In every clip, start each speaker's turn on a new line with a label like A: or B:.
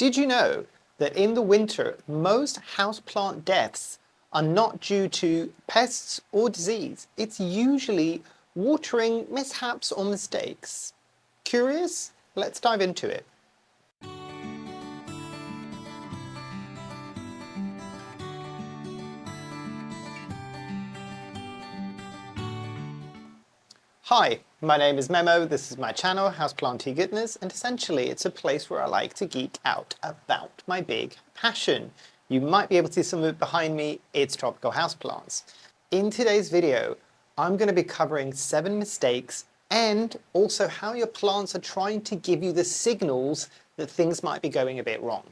A: Did you know that in the winter, most houseplant deaths are not due to pests or disease? It's usually watering mishaps or mistakes. Curious? Let's dive into it. Hi, my name is Memo, this is my channel, Houseplantygoodness, and essentially it's a place where I like to geek out about my big passion. You might be able to see some of it behind me, it's tropical houseplants. In today's video, I'm going to be covering 7 mistakes and also how your plants are trying to give you the signals that things might be going a bit wrong.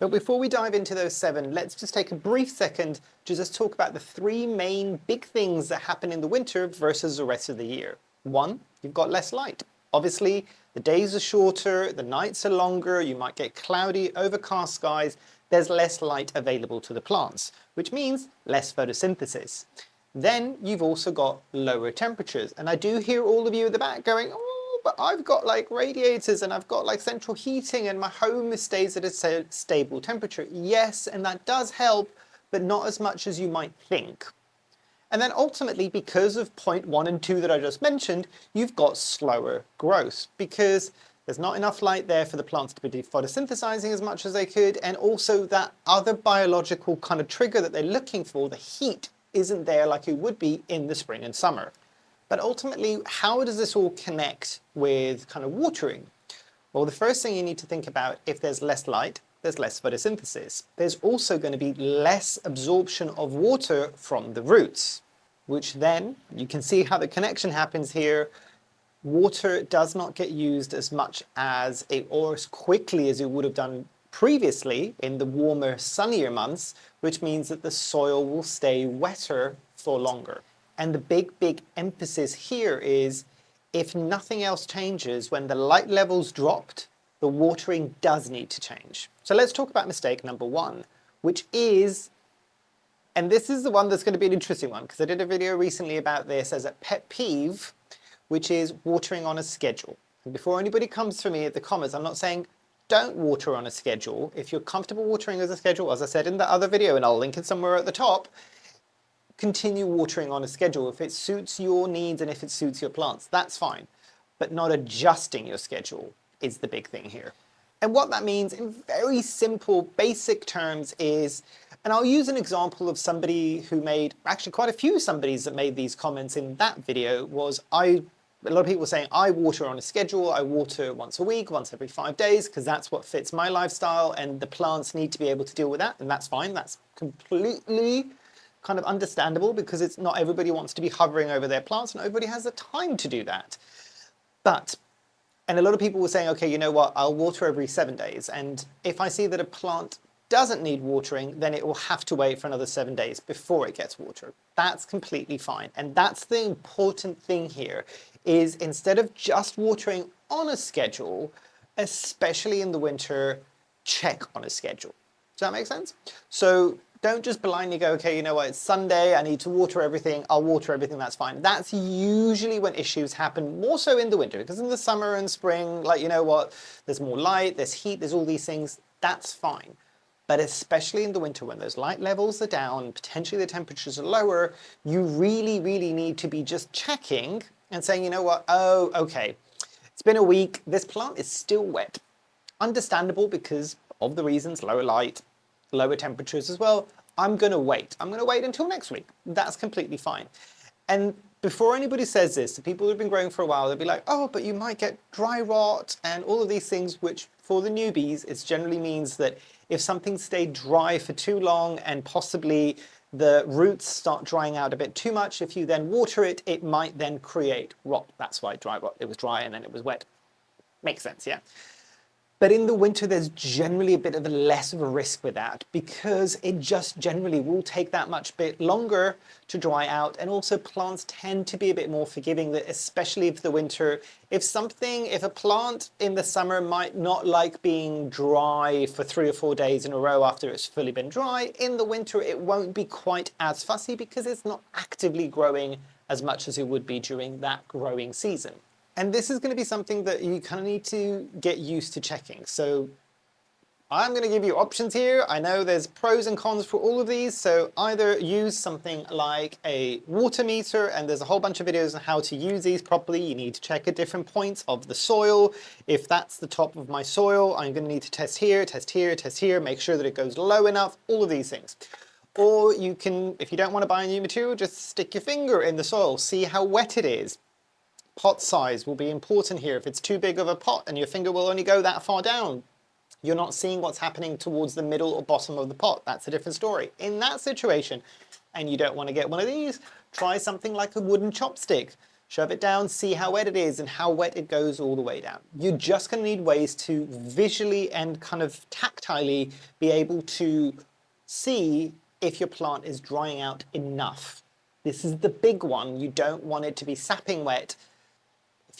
A: But before we dive into those 7, let's just take a brief second to just talk about the 3 main big things that happen in the winter versus the rest of the year. 1, you've got less light. Obviously, the days are shorter, the nights are longer, you might get cloudy, overcast skies, there's less light available to the plants, which means less photosynthesis. Then you've also got lower temperatures, and I do hear all of you at the back going, oh, but I've got like radiators and I've got like central heating and my home stays at a stable temperature. Yes, and that does help, but not as much as you might think. And then ultimately, because of point 1 and 2 that I just mentioned, you've got slower growth because there's not enough light there for the plants to be photosynthesizing as much as they could, and also that other biological kind of trigger that they're looking for, the heat, isn't there like it would be in the spring and summer. But ultimately, how does this all connect with kind of watering? Well, the first thing you need to think about, if there's less light, there's less photosynthesis. There's also going to be less absorption of water from the roots, which then, you can see how the connection happens here. Water does not get used as much as or as quickly as it would have done previously in the warmer, sunnier months, which means that the soil will stay wetter for longer. And the big emphasis here is, if nothing else changes, when the light levels dropped, the watering does need to change. So let's talk about mistake number 1, which is, and this is the one that's going to be an interesting one, because I did a video recently about this as a pet peeve, which is watering on a schedule. And before anybody comes for me at the comments, I'm not saying don't water on a schedule. If you're comfortable watering as a schedule, as I said in the other video, and I'll link it somewhere at the top, continue watering on a schedule if it suits your needs and if it suits your plants, that's fine. But not adjusting your schedule is the big thing here. And what that means in very simple, basic terms is, and I'll use an example of somebody who made, actually quite a few somebodies that made these comments in that video, was a lot of people were saying, I water on a schedule, I water once a week, once every 5 days, because that's what fits my lifestyle, and the plants need to be able to deal with that, and that's fine, that's completely kind of understandable, because it's not everybody wants to be hovering over their plants and everybody has the time to do that. But, and a lot of people were saying, okay, you know what, I'll water every 7 days, and if I see that a plant doesn't need watering, then it will have to wait for another 7 days before it gets watered. That's completely fine. And that's the important thing here, is instead of just watering on a schedule, especially in the winter, check on a schedule. Does that make sense? So don't just blindly go, okay, you know what, it's Sunday, I need to water everything, I'll water everything, that's fine. That's usually when issues happen, more so in the winter, because in the summer and spring, like, you know what, there's more light, there's heat, there's all these things, that's fine. But especially in the winter when those light levels are down, potentially the temperatures are lower, you really need to be just checking and saying, you know what, oh, okay, it's been a week, this plant is still wet. Understandable because of the reasons, lower light, lower temperatures as well. I'm going to wait. I'm going to wait until next week. That's completely fine. And before anybody says this, the people who've been growing for a while, they'll be like, oh, but you might get dry rot and all of these things, which for the newbies, it generally means that if something stayed dry for too long and possibly the roots start drying out a bit too much, if you then water it, it might then create rot. That's why dry rot, it was dry and then it was wet. Makes sense, yeah. But in the winter, there's generally a bit of a less of a risk with that because it just generally will take that much bit longer to dry out. And also plants tend to be a bit more forgiving, that especially for the winter. If a plant in the summer might not like being dry for 3 or 4 days in a row after it's fully been dry, in the winter it won't be quite as fussy because it's not actively growing as much as it would be during that growing season. And this is going to be something that you kind of need to get used to checking. So I'm going to give you options here. I know there's pros and cons for all of these, so either use something like a water meter, and there's a whole bunch of videos on how to use these properly. You need to check at different points of the soil. If that's the top of my soil, I'm going to need to test here, test here, test here, make sure that it goes low enough, all of these things. Or you can, if you don't want to buy a new material, just stick your finger in the soil, see how wet it is. Pot size will be important here. If it's too big of a pot and your finger will only go that far down, you're not seeing what's happening towards the middle or bottom of the pot. That's a different story. In that situation, and you don't want to get one of these, try something like a wooden chopstick. Shove it down, see how wet it is and how wet it goes all the way down. You're just going to need ways to visually and kind of tactilely be able to see if your plant is drying out enough. This is the big one. You don't want it to be sapping wet,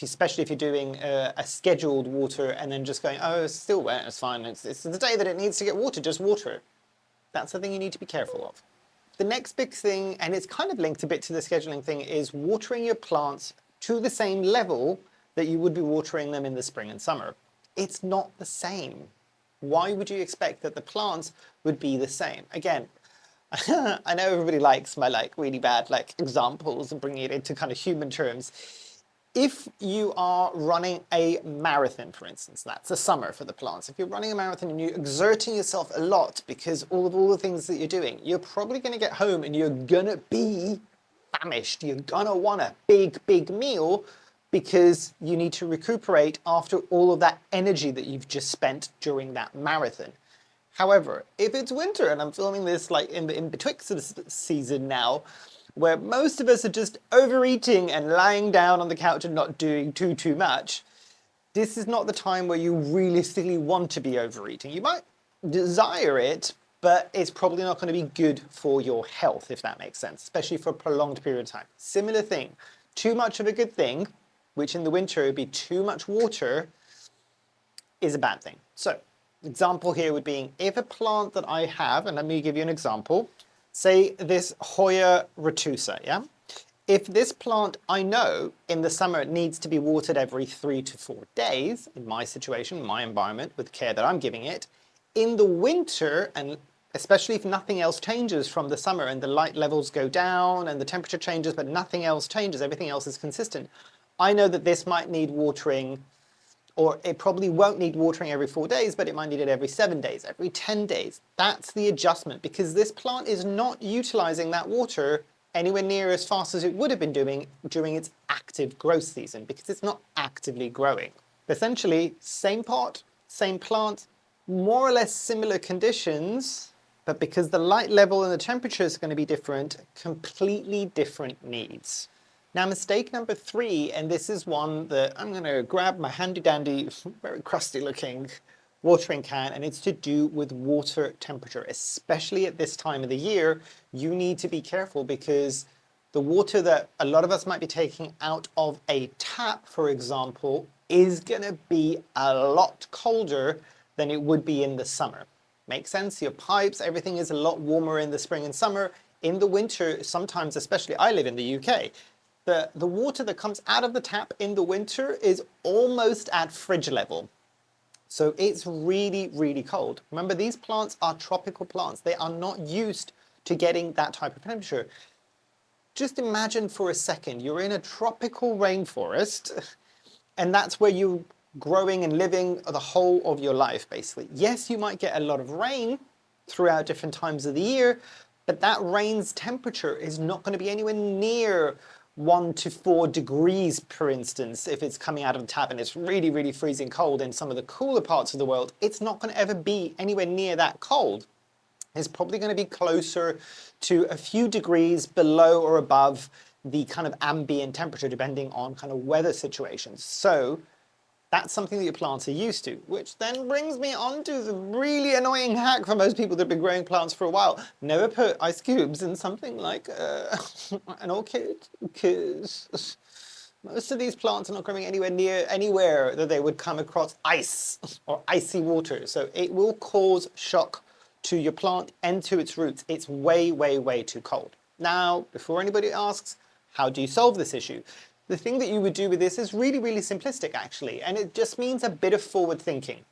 A: especially if you're doing a scheduled water and then just going, oh, it's still wet, it's fine, it's the day that it needs to get water, just water it. That's the thing you need to be careful of. The next big thing, and it's kind of linked a bit to the scheduling thing, is watering your plants to the same level that you would be watering them in the spring and summer. It's not the same. Why would you expect that the plants would be the same? Again, I know everybody likes my really bad examples and bringing it into kind of human terms. If you are running a marathon, for instance, that's a summer for the plants. If you're running a marathon and you're exerting yourself a lot because all the things that you're doing, you're probably going to get home and you're going to be famished. You're going to want a big meal because you need to recuperate after all of that energy that you've just spent during that marathon. However, if it's winter, and I'm filming this in betwixt the season now, where most of us are just overeating and lying down on the couch and not doing too much, this is not the time where you realistically want to be overeating. You might desire it, but it's probably not going to be good for your health, if that makes sense, especially for a prolonged period of time. Similar thing, too much of a good thing, which in the winter would be too much water, is a bad thing. So, example here would be, if a plant that I have, and let me give you an example, say this Hoya retusa, yeah? If this plant, I know in the summer it needs to be watered every 3 to 4 days, in my situation, my environment, with care that I'm giving it, in the winter, and especially if nothing else changes from the summer and the light levels go down and the temperature changes but nothing else changes, everything else is consistent, I know that this might need watering, or it probably won't need watering every 4 days, but it might need it every 7 days, every 10 days. That's the adjustment, because this plant is not utilizing that water anywhere near as fast as it would have been doing during its active growth season, because it's not actively growing. Essentially, same pot, same plant, more or less similar conditions, but because the light level and the temperature is going to be different, completely different needs. Now, mistake number 3, and this is one that I'm going to grab my handy dandy, very crusty looking watering can, and it's to do with water temperature. Especially at this time of the year, you need to be careful, because the water that a lot of us might be taking out of a tap, for example, is going to be a lot colder than it would be in the summer. Make sense? Your pipes, everything is a lot warmer in the spring and summer. In the winter, sometimes, especially I live in the UK, the water that comes out of the tap in the winter is almost at fridge level. So it's really cold. Remember, these plants are tropical plants. They are not used to getting that type of temperature. Just imagine for a second, you're in a tropical rainforest, and that's where you're growing and living the whole of your life, basically. Yes, you might get a lot of rain throughout different times of the year, but that rain's temperature is not going to be anywhere near 1 to 4 degrees, for instance. If it's coming out of the tap and it's really freezing cold in some of the cooler parts of the world, it's not going to ever be anywhere near that cold. It's probably going to be closer to a few degrees below or above the kind of ambient temperature, depending on kind of weather situations. So that's something that your plants are used to, which then brings me on to the really annoying hack for most people that have been growing plants for a while. Never put ice cubes in something like an orchid, because most of these plants are not growing anywhere near anywhere that they would come across ice or icy water. So it will cause shock to your plant and to its roots. It's way too cold. Now, before anybody asks, how do you solve this issue? The thing that you would do with this is really simplistic, actually, and it just means a bit of forward thinking.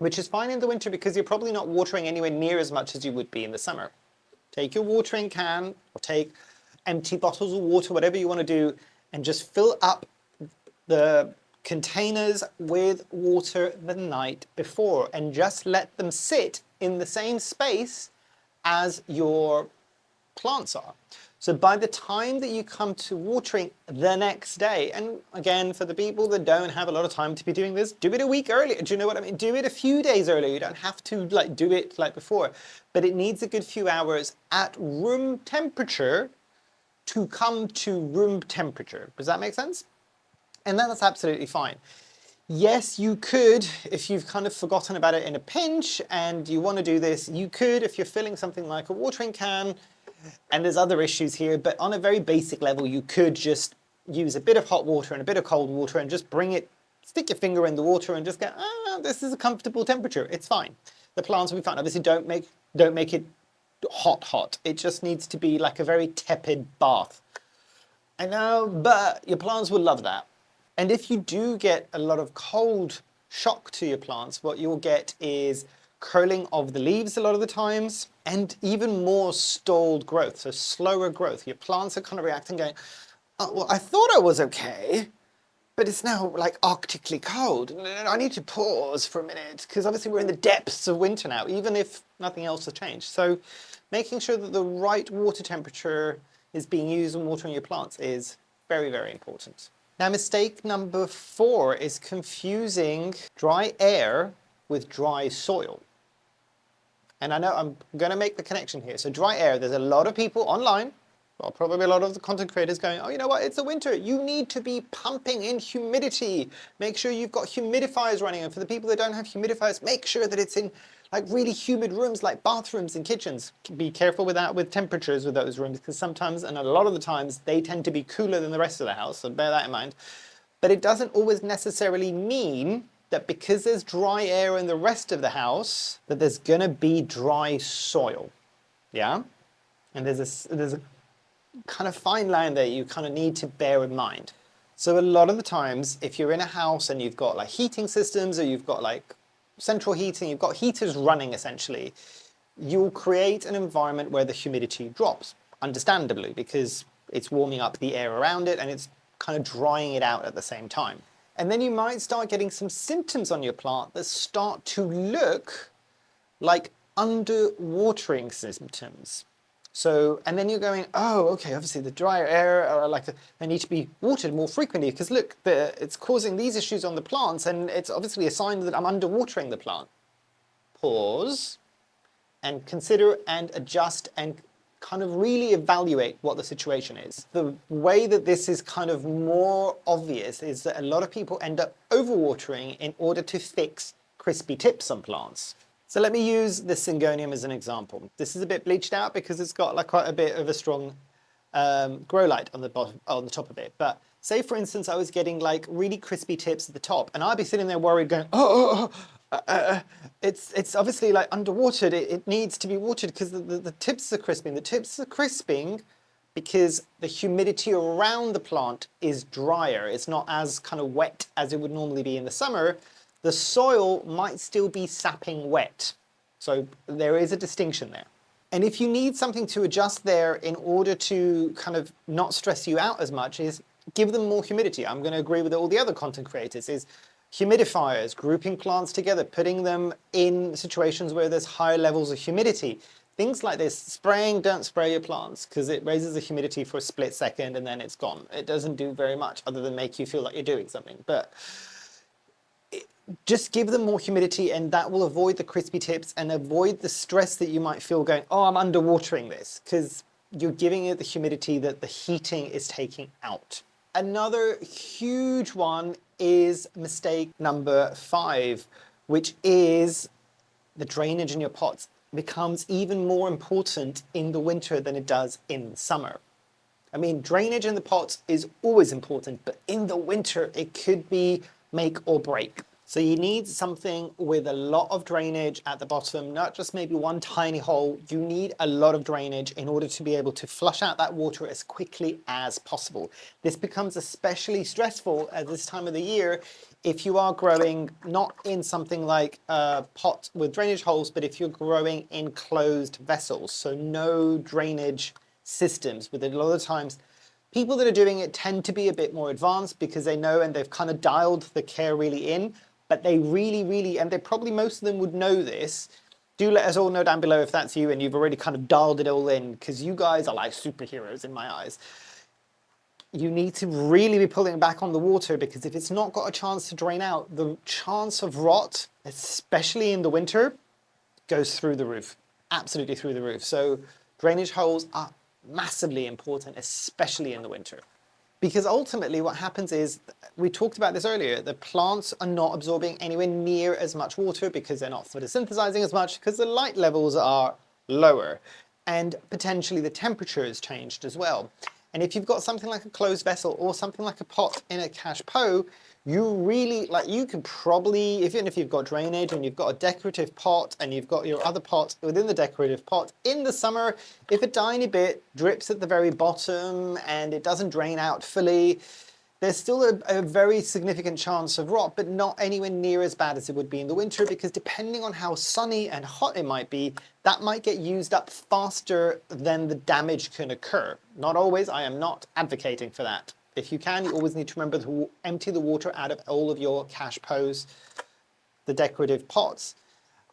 A: which is fine in the winter because you're probably not watering anywhere near as much as you would be in the summer. Take your watering can or take empty bottles of water, whatever you want to do, and just fill up the containers with water the night before and just let them sit in the same space as your plants are. So by the time that you come to watering the next day, and again, for the people that don't have a lot of time to be doing this, do it a week earlier. Do you know what I mean? Do it a few days earlier. You don't have to like do it like before, but it needs a good few hours at room temperature to come to room temperature. Does that make sense? And that's absolutely fine. Yes, you could, if you've kind of forgotten about it in a pinch and you want to do this, you could, if you're filling something like a watering can, and there's other issues here, but on a very basic level, you could just use a bit of hot water and a bit of cold water and just bring it, stick your finger in the water and just go, this is a comfortable temperature. It's fine. The plants will be fine. Obviously, don't make it hot. It just needs to be like a very tepid bath. I know, but your plants will love that. And if you do get a lot of cold shock to your plants, what you'll get is curling of the leaves a lot of the times, and even more stalled growth, so slower growth. Your plants are kind of reacting going, oh, well, I thought I was okay, but it's now like arctically cold. I need to pause for a minute, because obviously we're in the depths of winter now, even if nothing else has changed. So making sure that the right water temperature is being used when watering your plants is very, very important. Now, mistake number 4 is confusing dry air with dry soil. And I know I'm going to make the connection here. So dry air, there's a lot of people online, well, probably a lot of the content creators going, oh, you know what, it's the winter. You need to be pumping in humidity. Make sure you've got humidifiers running. And for the people that don't have humidifiers, make sure that it's in like really humid rooms like bathrooms and kitchens. Be careful with that, with temperatures with those rooms, because sometimes, and a lot of the times, they tend to be cooler than the rest of the house. So bear that in mind. But it doesn't always necessarily mean that because there's dry air in the rest of the house, that there's gonna be dry soil, yeah? And there's a kind of fine line there you kind of need to bear in mind. So a lot of the times, if you're in a house and you've got like heating systems, or you've got like central heating, you've got heaters running essentially, you'll create an environment where the humidity drops, understandably, because it's warming up the air around it and it's kind of drying it out at the same time. And then you might start getting some symptoms on your plant that start to look like underwatering symptoms. So, and then you're going, oh, okay, obviously the drier air, they need to be watered more frequently because look, it's causing these issues on the plants and it's obviously a sign that I'm underwatering the plant. Pause and consider and adjust and kind of really evaluate what the situation is. The way that this is kind of more obvious is that a lot of people end up overwatering in order to fix crispy tips on plants. So let me use the Syngonium as an example. This is a bit bleached out because it's got like quite a bit of a strong grow light on the bottom, on the top of it. But say for instance, I was getting like really crispy tips at the top and I'd be sitting there worried going, it's obviously like underwatered. It needs to be watered because the tips are crisping. The tips are crisping because the humidity around the plant is drier. It's not as kind of wet as it would normally be in the summer. The soil might still be sapping wet. So there is a distinction there. And if you need something to adjust there in order to kind of not stress you out as much, is give them more humidity. I'm going to agree with all the other content creators, is humidifiers, grouping plants together, putting them in situations where there's higher levels of humidity. Things like this. Spraying, don't spray your plants because it raises the humidity for a split second and then it's gone. It doesn't do very much other than make you feel like you're doing something. But just give them more humidity and that will avoid the crispy tips and avoid the stress that you might feel going, oh, I'm underwatering this, because you're giving it the humidity that the heating is taking out. Another huge one is mistake number 5, which is the drainage in your pots. It becomes even more important in the winter than it does in the summer. I mean, drainage in the pots is always important, but in the winter it could be make or break. So you need something with a lot of drainage at the bottom, not just maybe one tiny hole. You need a lot of drainage in order to be able to flush out that water as quickly as possible. This becomes especially stressful at this time of the year if you are growing not in something like a pot with drainage holes, but if you're growing in closed vessels, so no drainage systems. With a lot of times, people that are doing it tend to be a bit more advanced because they know and they've kind of dialed the care really in, but they really, and they probably most of them would know this. Do let us all know down below if that's you and you've already kind of dialed it all in, because you guys are like superheroes in my eyes. You need to really be pulling back on the water, because if it's not got a chance to drain out, the chance of rot, especially in the winter, goes through the roof, absolutely through the roof. So drainage holes are massively important, especially in the winter. Because ultimately what happens is, we talked about this earlier, the plants are not absorbing anywhere near as much water because they're not photosynthesizing as much, because the light levels are lower and potentially the temperature has changed as well. And if you've got something like a closed vessel or something like a pot in a cache pot, you really, like, you could probably, even if you've got drainage and you've got a decorative pot and you've got your other pot within the decorative pot, in the summer, if a tiny bit drips at the very bottom and it doesn't drain out fully, there's still a very significant chance of rot, but not anywhere near as bad as it would be in the winter, because depending on how sunny and hot it might be, that might get used up faster than the damage can occur. Not always, I am not advocating for that. If you can, you always need to remember to empty the water out of all of your cache pots, the decorative pots,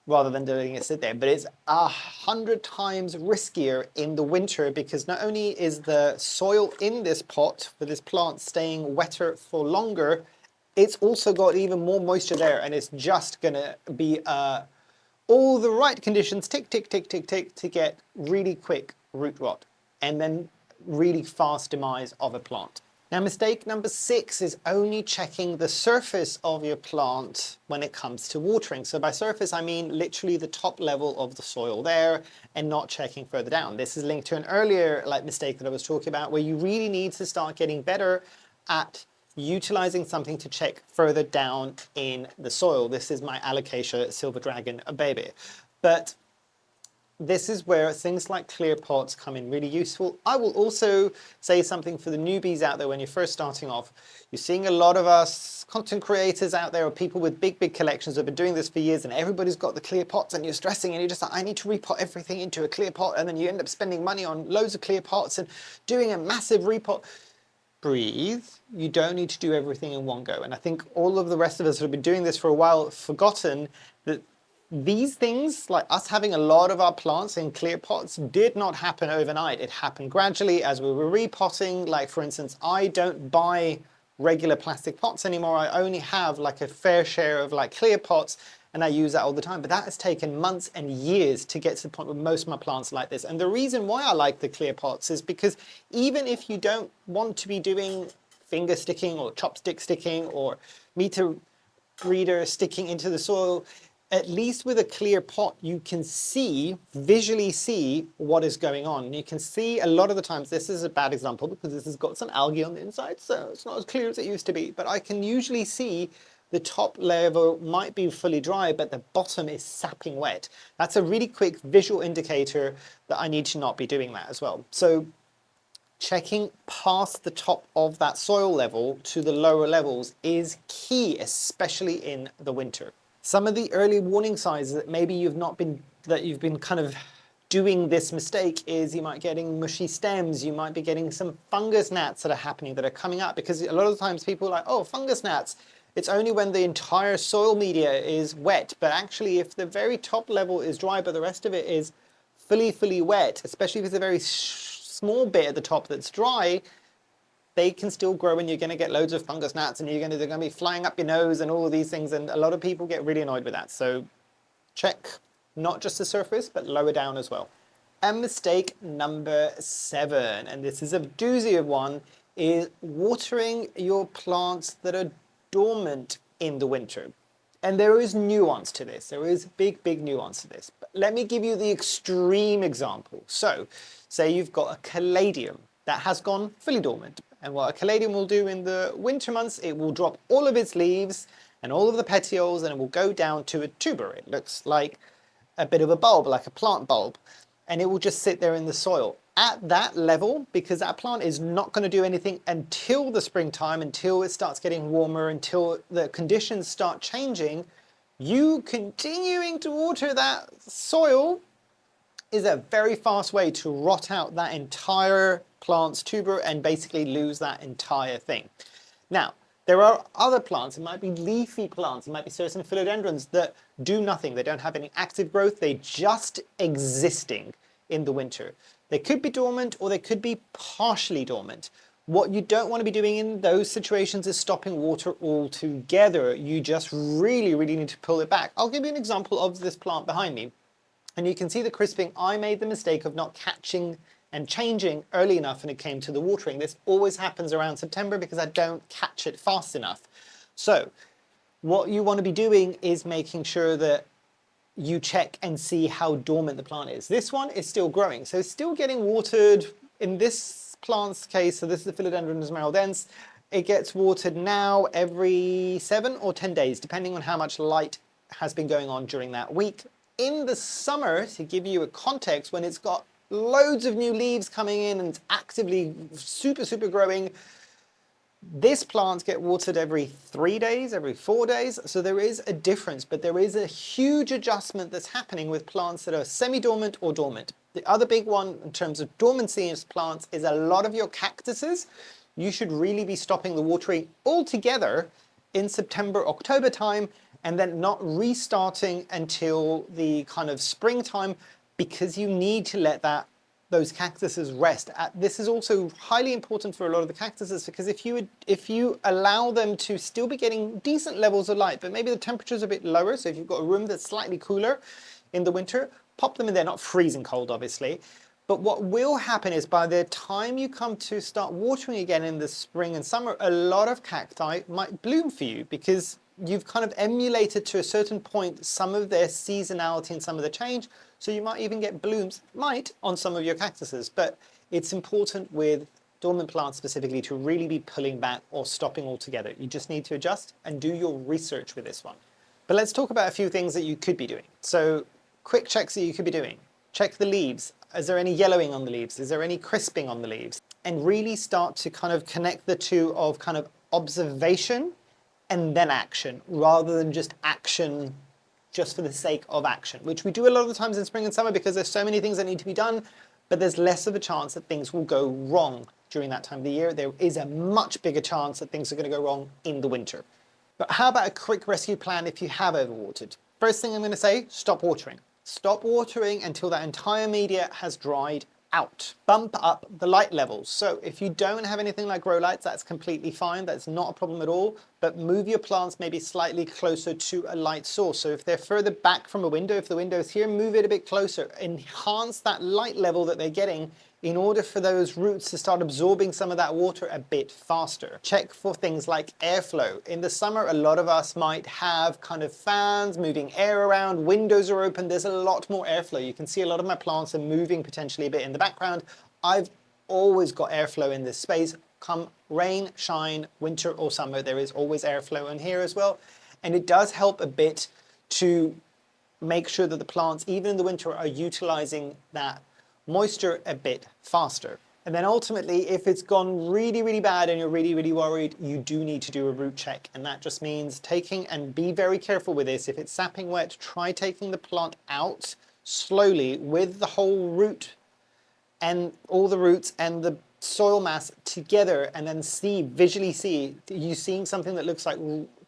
A: rather than letting it sit there. But it's 100 times riskier in the winter, because not only is the soil in this pot for this plant staying wetter for longer, it's also got even more moisture there, and it's just gonna be all the right conditions, tick, tick, tick, tick, tick, to get really quick root rot and then really fast demise of a plant. Now, mistake number 6 is only checking the surface of your plant when it comes to watering. So by surface, I mean literally the top level of the soil there, and not checking further down. This is linked to an earlier mistake that I was talking about, where you really need to start getting better at utilizing something to check further down in the soil. This is my Alocasia silver dragon baby. But this is where things like clear pots come in really useful. I will also say something for the newbies out there when you're first starting off. You're seeing a lot of us content creators out there, or people with big collections who have been doing this for years, and everybody's got the clear pots, and you're stressing and you're just like, I need to repot everything into a clear pot, and then you end up spending money on loads of clear pots and doing a massive repot. Breathe. You don't need to do everything in one go. And I think all of the rest of us who have been doing this for a while have forgotten that these things, like us having a lot of our plants in clear pots, did not happen overnight. It happened gradually as we were repotting. Like, for instance, I don't buy regular plastic pots anymore. I only have like a fair share of like clear pots, and I use that all the time. But that has taken months and years to get to the point where most of my plants are like this. And the reason why I like the clear pots is because even if you don't want to be doing finger sticking or chopstick sticking or meter reader sticking into the soil, at least with a clear pot, you can visually see what is going on. You can see a lot of the times, this is a bad example because this has got some algae on the inside, so it's not as clear as it used to be, but I can usually see the top level might be fully dry, but the bottom is sapping wet. That's a really quick visual indicator that I need to not be doing that as well. So checking past the top of that soil level to the lower levels is key, especially in the winter. Some of the early warning signs that maybe you've been kind of doing this mistake is you might be getting mushy stems, you might be getting some fungus gnats that are happening, that are coming up, because a lot of the times people are like, oh, fungus gnats, it's only when the entire soil media is wet. But actually, if the very top level is dry but the rest of it is fully wet, especially if it's a very small bit at the top that's dry, they can still grow, and you're going to get loads of fungus gnats, and they're going to be flying up your nose and all of these things, and a lot of people get really annoyed with that. So check not just the surface, but lower down as well. And mistake number 7, and this is a doozy of one, is watering your plants that are dormant in the winter. And there is nuance to this. There is big nuance to this. But let me give you the extreme example. So say you've got a caladium that has gone fully dormant. And what a caladium will do in the winter months, it will drop all of its leaves and all of the petioles, and it will go down to a tuber. It looks like a bit of a bulb, like a plant bulb, and it will just sit there in the soil. At that level, because that plant is not going to do anything until the springtime, until it starts getting warmer, until the conditions start changing, you continuing to water that soil is a very fast way to rot out that entire plant's tuber and basically lose that entire thing. Now, there are other plants, it might be leafy plants, it might be certain philodendrons that do nothing. They don't have any active growth, they're just existing in the winter. They could be dormant or they could be partially dormant. What you don't want to be doing in those situations is stopping water altogether. You just really, really need to pull it back. I'll give you an example of this plant behind me. And you can see the crisping. I made the mistake of not catching and changing early enough when it came to the watering. This always happens around September because I don't catch it fast enough. So what you want to be doing is making sure that you check and see how dormant the plant is. This one is still growing, so it's still getting watered. In this plant's case, so this is the Philodendron esmeraldense, it gets watered now every 7 or 10 days, depending on how much light has been going on during that week. In the summer, to give you a context, when it's got loads of new leaves coming in and it's actively super growing, this plant gets watered every 3 days, every 4 days. So there is a difference, but there is a huge adjustment that's happening with plants that are semi-dormant or dormant. The other big one in terms of dormancy in plants is a lot of your cactuses. You should really be stopping the watering altogether in September, October time, and then not restarting until the kind of springtime, because you need to let those cactuses rest. This is also highly important for a lot of the cactuses, because if you allow them to still be getting decent levels of light, but maybe the temperature's a bit lower, so if you've got a room that's slightly cooler in the winter, pop them in there, not freezing cold obviously. But what will happen is by the time you come to start watering again in the spring and summer, a lot of cacti might bloom for you because you've kind of emulated to a certain point some of their seasonality and some of the change. So you might even get blooms, on some of your cactuses. But it's important with dormant plants specifically to really be pulling back or stopping altogether. You just need to adjust and do your research with this one. But let's talk about a few things that you could be doing. So quick checks that you could be doing. Check the leaves. Is there any yellowing on the leaves? Is there any crisping on the leaves? And really start to kind of connect the two of kind of observation and then action, rather than just action just for the sake of action, which we do a lot of the times in spring and summer because there's so many things that need to be done, but there's less of a chance that things will go wrong during that time of the year. There is a much bigger chance that things are going to go wrong in the winter. But how about a quick rescue plan if you have overwatered? First thing I'm going to say, stop watering. Stop watering until that entire media has dried out. Bump up the light levels. So if you don't have anything like grow lights, that's completely fine. That's not a problem at all. But move your plants maybe slightly closer to a light source. So if they're further back from a window, if the window is here, move it a bit closer. Enhance that light level that they're getting in order for those roots to start absorbing some of that water a bit faster. Check for things like airflow. In the summer, a lot of us might have kind of fans moving air around, windows are open, there's a lot more airflow. You can see a lot of my plants are moving potentially a bit in the background. I've always got airflow in this space. Come rain, shine, winter or summer, there is always airflow in here as well. And it does help a bit to make sure that the plants, even in the winter, are utilizing that moisture a bit faster. And then ultimately, if it's gone really, really bad and you're really, really worried, you do need to do a root check. And that just means taking, and be very careful with this, if it's sapping wet, try taking the plant out slowly with the whole root and all the roots and the soil mass together, and then visually see, you seeing something that looks like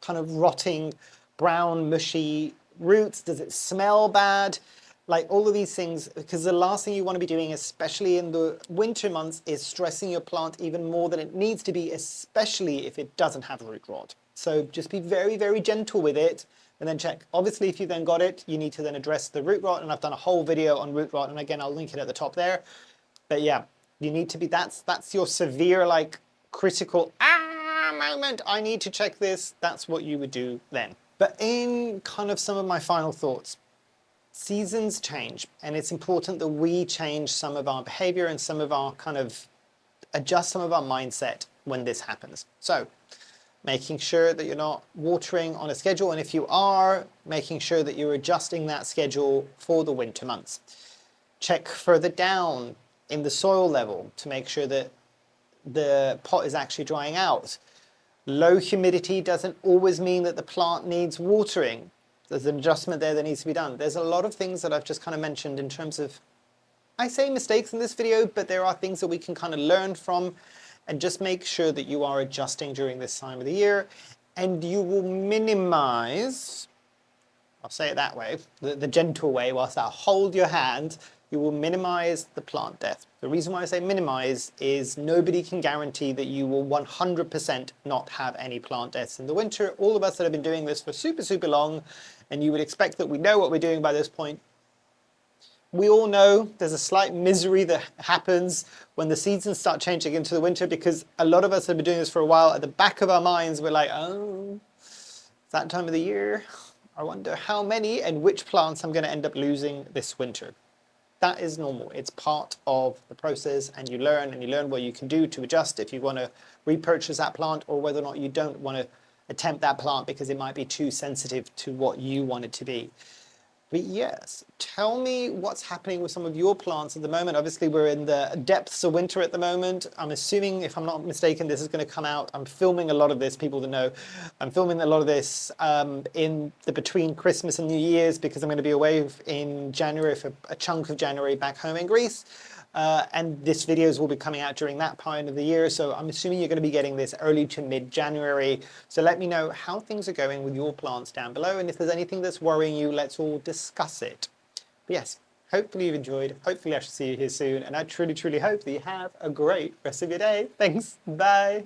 A: kind of rotting, brown, mushy roots? Does it smell bad? Like all of these things, because the last thing you want to be doing, especially in the winter months, is stressing your plant even more than it needs to be, especially if it doesn't have root rot. So just be very, very gentle with it and then check. Obviously, if you then got it, you need to then address the root rot, and I've done a whole video on root rot, and again, I'll link it at the top there. But yeah, you need to be, that's your severe, like critical moment, I need to check this. That's what you would do then. But in kind of some of my final thoughts, seasons change, and it's important that we change some of our behavior and some of our kind of adjust some of our mindset when this happens. So making sure that you're not watering on a schedule, and if you are, making sure that you're adjusting that schedule for the winter months. Check further down in the soil level to make sure that the pot is actually drying out. Low humidity doesn't always mean that the plant needs watering. There's an adjustment there that needs to be done. There's a lot of things that I've just kind of mentioned in terms of, I say mistakes in this video, but there are things that we can kind of learn from, and just make sure that you are adjusting during this time of the year, and you will minimize, I'll say it that way, the gentle way, whilst I'll hold your hand, you will minimize the plant death. The reason why I say minimize is nobody can guarantee that you will 100% not have any plant deaths in the winter. All of us that have been doing this for super, super long, and you would expect that we know what we're doing by this point. We all know there's a slight misery that happens when the seasons start changing into the winter, because a lot of us have been doing this for a while. At the back of our minds, we're like, oh, it's that time of the year. I wonder how many and which plants I'm going to end up losing this winter. That is normal. It's part of the process, and you learn what you can do to adjust if you want to repurchase that plant, or whether or not you don't want to attempt that plant because it might be too sensitive to what you want it to be. But yes, tell me what's happening with some of your plants at the moment. Obviously, we're in the depths of winter at the moment. I'm assuming, if I'm not mistaken, this is going to come out. I'm filming a lot of this, people that know. I'm filming a lot of this in the between Christmas and New Year's, because I'm going to be away in January for a chunk of January back home in Greece. And this videos will be coming out during that point of the year, so I'm assuming you're going to be getting this early to mid-January. So let me know how things are going with your plants down below, and if there's anything that's worrying you, let's all discuss it. But yes, hopefully you've enjoyed. Hopefully I shall see you here soon, and I truly, truly hope that you have a great rest of your day. Thanks. Bye.